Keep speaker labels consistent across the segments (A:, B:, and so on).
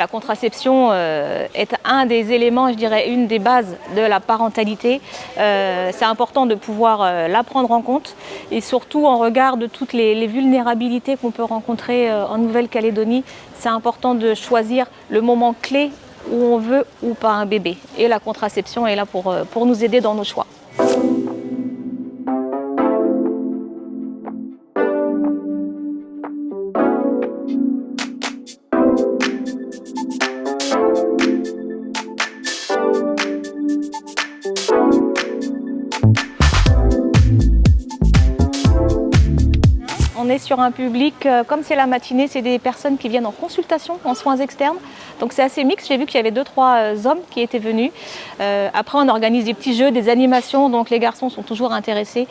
A: La contraception est un des éléments, je dirais, une des bases de la parentalité. C'est important de pouvoir la prendre en compte et surtout en regard de toutes les vulnérabilités qu'on peut rencontrer en Nouvelle-Calédonie. C'est important de choisir le moment clé où on veut ou pas un bébé. Et la contraception est là pour nous aider dans nos choix. On est sur un public, comme c'est la matinée, c'est des personnes qui viennent en consultation, en soins externes. Donc c'est assez mixte, j'ai vu qu'il y avait 2-3 hommes qui étaient venus. Après on organise des petits jeux, des animations, donc les garçons sont toujours intéressés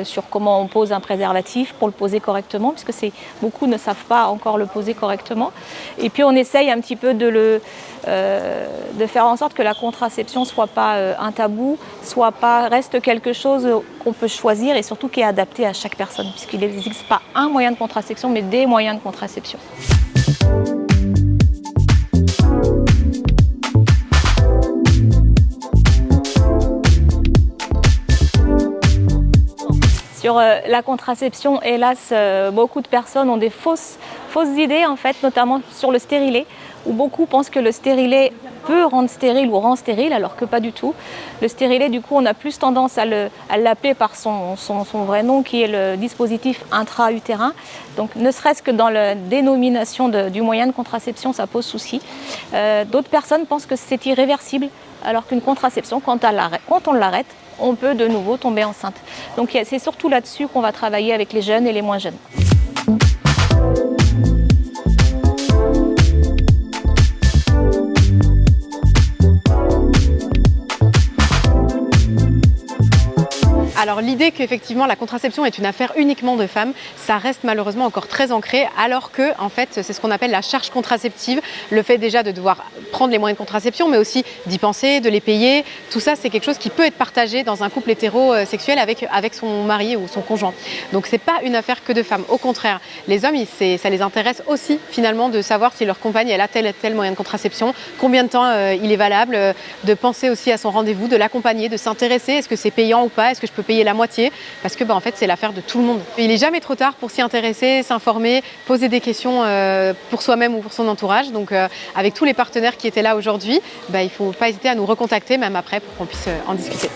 A: sur comment on pose un préservatif pour le poser correctement, puisque beaucoup ne savent pas encore le poser correctement. Et puis on essaye un petit peu de faire en sorte que la contraception ne soit pas un tabou, reste quelque chose qu'on peut choisir et surtout qui est adapté à chaque personne, puisqu'il n'existe pas un moyen de contraception, mais des moyens de contraception. Sur la contraception, hélas, beaucoup de personnes ont des fausses idées, en fait, notamment sur le stérilet, où beaucoup pensent que le stérilet peut rendre stérile ou rend stérile, alors que pas du tout. Le stérilet, du coup, on a plus tendance à l'appeler par son vrai nom, qui est le dispositif intra-utérin. Donc, ne serait-ce que dans la dénomination du moyen de contraception, ça pose souci. D'autres personnes pensent que c'est irréversible, alors qu'une contraception, quand on l'arrête, on peut de nouveau tomber enceinte. Donc c'est surtout là-dessus qu'on va travailler avec les jeunes et les moins jeunes.
B: Alors l'idée qu'effectivement la contraception est une affaire uniquement de femmes, ça reste malheureusement encore très ancré, alors que en fait c'est ce qu'on appelle la charge contraceptive, le fait déjà de devoir prendre les moyens de contraception, mais aussi d'y penser, de les payer. Tout ça c'est quelque chose qui peut être partagé dans un couple hétérosexuel avec son mari ou son conjoint. Donc c'est pas une affaire que de femmes, au contraire. Les hommes, ça les intéresse aussi finalement de savoir si leur compagne elle a tel moyen de contraception, combien de temps il est valable, de penser aussi à son rendez-vous, de l'accompagner, de s'intéresser, est-ce que c'est payant ou pas, est-ce que je peux payer la moitié, parce que en fait c'est l'affaire de tout le monde. Il n'est jamais trop tard pour s'y intéresser, s'informer, poser des questions pour soi-même ou pour son entourage. Donc avec tous les partenaires qui étaient là aujourd'hui, il ne faut pas hésiter à nous recontacter même après pour qu'on puisse en discuter.